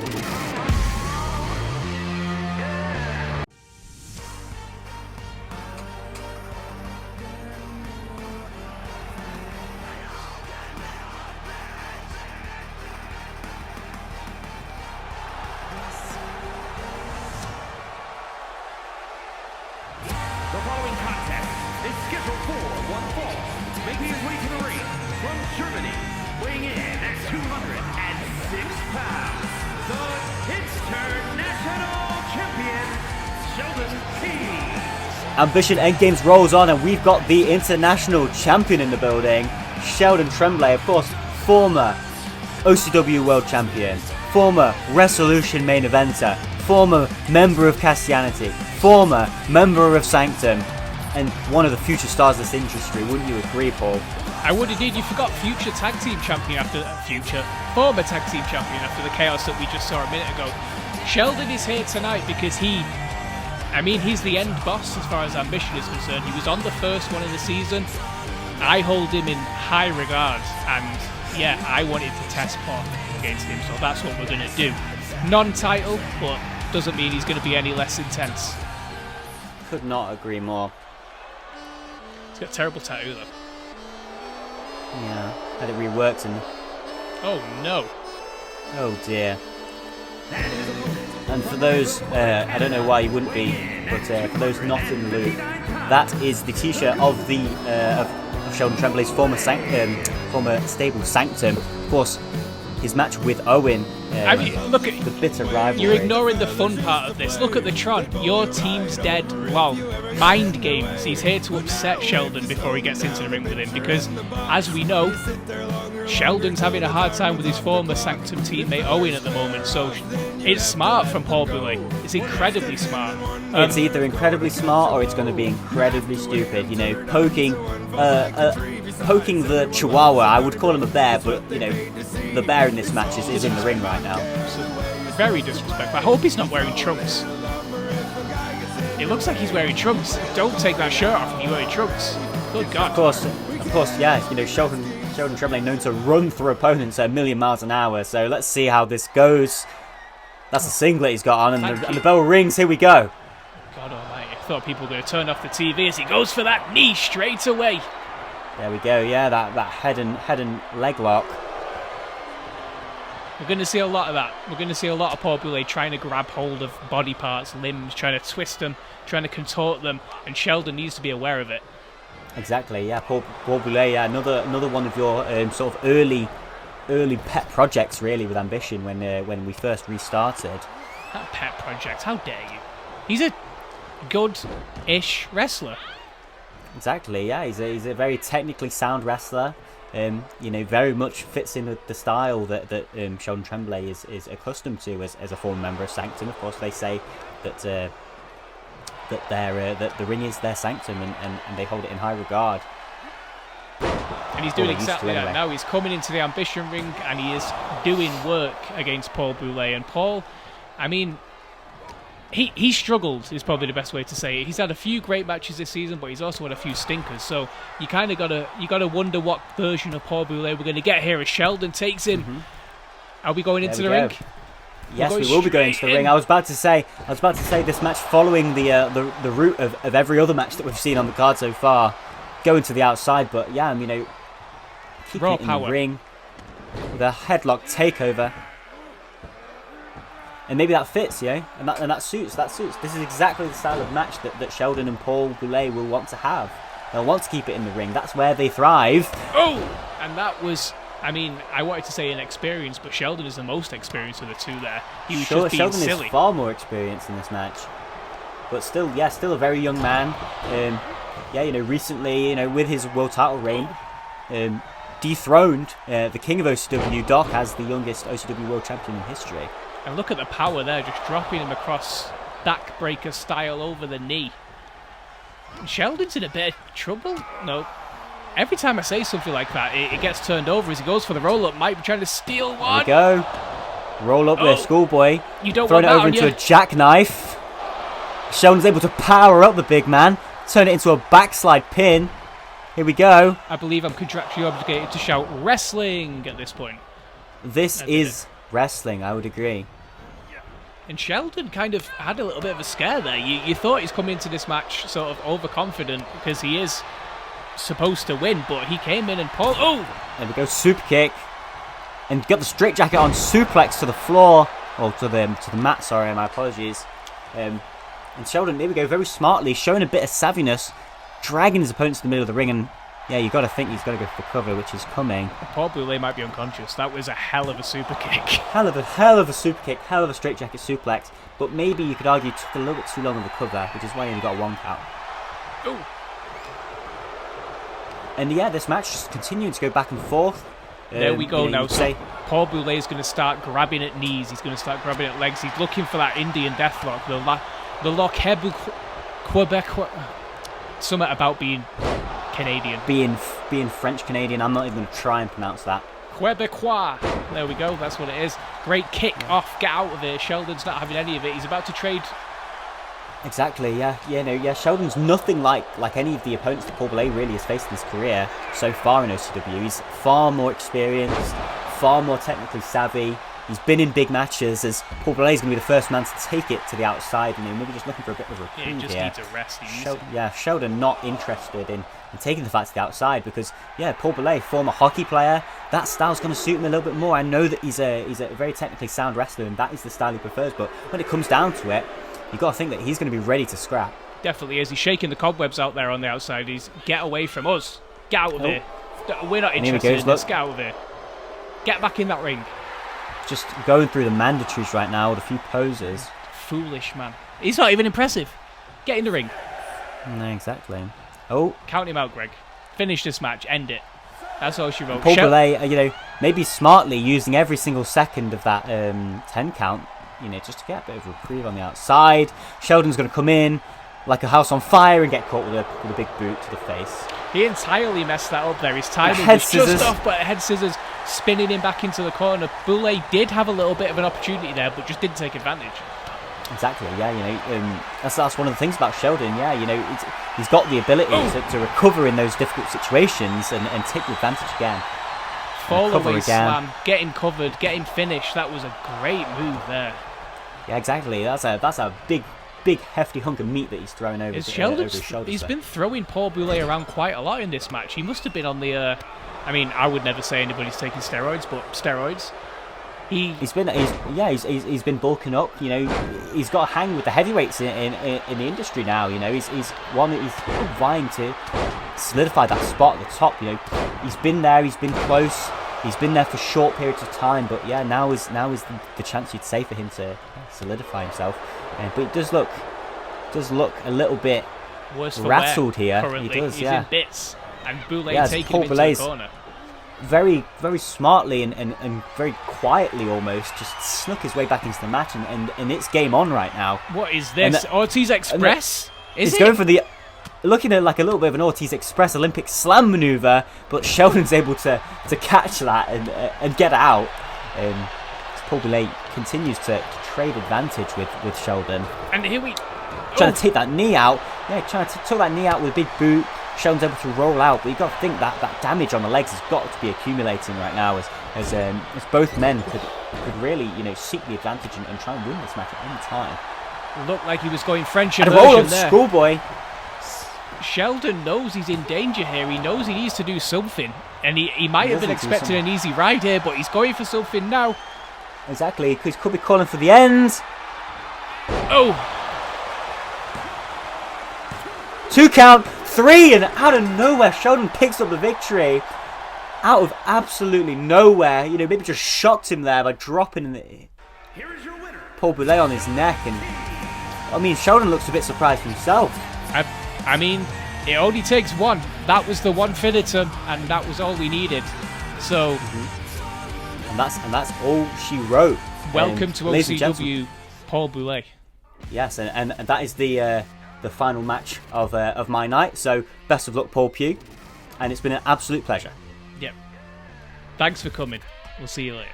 The following contest is scheduled for one fall, making his way to the ring from Germany, weighing in at 206 pounds, the International Champion, Sheldon T. Ambition Endgames rolls on, and we've got the International Champion in the building, Sheldon Tremblay, of course, former OCW World Champion, former Resolution main eventer, former member of Castianity, former member of Sanctum, and one of the future stars of this industry. Wouldn't you agree, Paul? I would indeed. You forgot future tag team champion former tag team champion after the chaos that we just saw a minute ago. Sheldon is here tonight because he's the end boss as far as Ambition is concerned. He was on the first one of the season. I hold him in high regard, and yeah, I wanted to test Paul against him, so that's what we're going to do. Non-title, but doesn't mean he's going to be any less intense. Could not agree more. He's got a terrible tattoo though. Yeah, had it reworked and... Oh no. Oh dear. And for those, I don't know why you wouldn't be, but for those not in the loop, that is the t-shirt of the of Sheldon Tremblay's former stable Sanctum. Of course, his match with Owen. Look at the bitter rivalry. You're ignoring the fun part of this. Look at the Tron. Your team's dead. Lol. Mind games. He's here to upset Sheldon before he gets into the ring with him, because, as we know, Sheldon's having a hard time with his former Sanctum teammate Owen at the moment. So it's smart from Paul Boulet. It's incredibly smart. It's either incredibly smart or it's going to be incredibly stupid. You know, poking the Chihuahua. I would call him a bear, but you know, the bear in this match is in the ring right now. Very disrespectful. I hope he's not wearing trunks. It looks like he's wearing trunks. Don't take that shirt off if you're wearing trunks. Good God. Of course, yeah. You know, Sheldon Tremblay known to run through opponents at a million miles an hour. So let's see how this goes. That's a singlet he's got on, and the bell rings. Here we go. God almighty. I thought people were going to turn off the TV as he goes for that knee straight away. There we go. Yeah, that head and leg lock. We're going to see a lot of that. We're going to see a lot of Paul Boulet trying to grab hold of body parts, limbs, trying to twist them, trying to contort them, and Sheldon needs to be aware of it. Exactly, yeah. Paul Boulet, yeah, another one of your sort of early pet projects, really, with Ambition when we first restarted. That pet project, how dare you? He's a good-ish wrestler. Exactly, yeah. He's a very technically sound wrestler. You know, very much fits in with the style that Sheldon Tremblay is accustomed to as a former member of Sanctum. Of course, they say that that the ring is their Sanctum, and they hold it in high regard. And he's doing exactly that now. He's coming into the Ambition ring and he is doing work against Paul Boulet. And Paul, I mean, he struggled is probably the best way to say it. He's had a few great matches this season, but he's also had a few stinkers. So you kind of gotta wonder what version of Paul Boulet we're going to get here as Sheldon takes him. Mm-hmm. Are we going into the ring? Yes, we will be going to the ring. I was about to say this match following the route of every other match that we've seen on the card so far, going to the outside. But yeah, you know, keeping it in the ring with a headlock takeover. And maybe that fits, yeah, and that suits. This is exactly the style of match that Sheldon and Paul Boulet will want to have. They'll want to keep it in the ring. That's where they thrive. Oh, and that was, I mean, I wanted to say inexperienced, but Sheldon is the most experienced of the two there. He was just being Sheldon silly. Is far more experienced in this match, but still a very young man. Yeah, you know, recently, you know, with his world title reign, dethroned the king of OCW, Doc, as the youngest OCW world champion in history. And look at the power there, just dropping him across backbreaker style over the knee. Sheldon's in a bit of trouble. No. Every time I say something like that, it gets turned over as he goes for the roll-up. Might be trying to steal one. There we go. Roll up there, schoolboy. You don't Throwing want it over into a jackknife. Sheldon's able to power up the big man. Turn it into a backslide pin. Here we go. I believe I'm contractually obligated to shout wrestling at this point. This is wrestling, I would agree. And Sheldon kind of had a little bit of a scare there. You thought he's come into this match sort of overconfident because he is supposed to win, but he came in and pulled. Oh! There we go, super kick. And got the straitjacket on, suplex to the floor. Or to the mat, sorry, my apologies. And Sheldon, there we go, very smartly, showing a bit of savviness, dragging his opponents to the middle of the ring, and yeah, you got to think he's got to go for the cover, which is coming. Poor Boulet might be unconscious. That was a hell of a super kick. Hell of a super kick, hell of a straitjacket suplex, but maybe you could argue took a little bit too long on the cover, which is why he only got a 1 count. Oh. And yeah, this match just continuing to go back and forth. There we go now. So Paul Boulet is going to start grabbing at knees. He's going to start grabbing at legs. He's looking for that Indian deathlock. The Loquebu Quebec. Something about being Canadian. Being French Canadian. I'm not even going to try and pronounce that. Quebecois. There we go. That's what it is. Great kick off. Get out of it. Sheldon's not having any of it. He's about to trade. Exactly, yeah. Sheldon's nothing like any of the opponents that Paul Boulet really has faced in his career so far in OCW. He's far more experienced, far more technically savvy. He's been in big matches, as Paul Boulet is going to be the first man to take it to the outside, and maybe just looking for a bit of a reprieve he just here. needs a rest. Sheldon not interested in taking the fight to the outside because, yeah, Paul Boulet, former hockey player, that style's going to suit him a little bit more. I know that he's a very technically sound wrestler, and that is the style he prefers, but when it comes down to it, you've got to think that he's going to be ready to scrap. Definitely is. He's shaking the cobwebs out there on the outside. He's, get away from us. Get out of here. We're not interested in this. Get out of here. Get back in that ring. Just going through the mandatories right now with a few poses. Foolish, man. He's not even impressive. Get in the ring. No, exactly. Oh. Count him out, Greg. Finish this match. End it. That's all she wrote. Paul Boulet, maybe smartly using every single second of that 10 count, just to get a bit of a reprieve on the outside. Sheldon's going to come in like a house on fire and get caught with a big boot to the face. He entirely messed that up there. His timing was just off, but head scissors spinning him back into the corner. Boulet did have a little bit of an opportunity there, but just didn't take advantage. Exactly, yeah, that's one of the things about Sheldon, yeah, he's got the ability to recover in those difficult situations and take the advantage again. Fall away slam, getting covered, getting finished. That was a great move there. Yeah, exactly. That's a big hefty hunk of meat that he's throwing over his shoulders. He's been throwing Paul Boulet around quite a lot in this match. He must have been on the. I would never say anybody's taking steroids, but steroids. He's been bulking up. He's got a hang with the heavyweights in the industry now. He's vying to solidify that spot at the top. He's been there. He's been close. He's been there for short periods of time. But yeah, now is the chance you'd say for him to solidify himself. But it does look a little bit rattled here. Currently. He does, he's yeah. in bits, and Boulet taking him into the corner. Very, very smartly and very quietly almost just snuck his way back into the match, and it's game on right now. What is this? Ortiz Express? He's going for looking at like a little bit of an Ortiz Express Olympic slam maneuver, but Sheldon's able to catch that and get out. Paul Boulet continues to trade advantage with Sheldon. And here we trying to take that knee out. Yeah, trying to take that knee out with a big boot. Sheldon's able to roll out, but you've got to think that damage on the legs has got to be accumulating right now as both men could really seek the advantage and try and win this match at any time. Looked like he was going French and inversion roll there. Schoolboy. Sheldon knows he's in danger here. He knows he needs to do something, and he might have been expecting an easy ride here, but he's going for something now. Exactly, he could be calling for the end. Oh! 2 count, 3, and out of nowhere, Sheldon picks up the victory. Out of absolutely nowhere, maybe just shocked him there by dropping Paul Boulet on his neck, and Sheldon looks a bit surprised himself. It only takes one. That was the one finisher, and that was all we needed. So, and that's all she wrote. Welcome to OCW, Paul Boulet. Yes, and that is the final match of my night. So best of luck, Paul Pugh, and it's been an absolute pleasure. Yep. Thanks for coming. We'll see you later.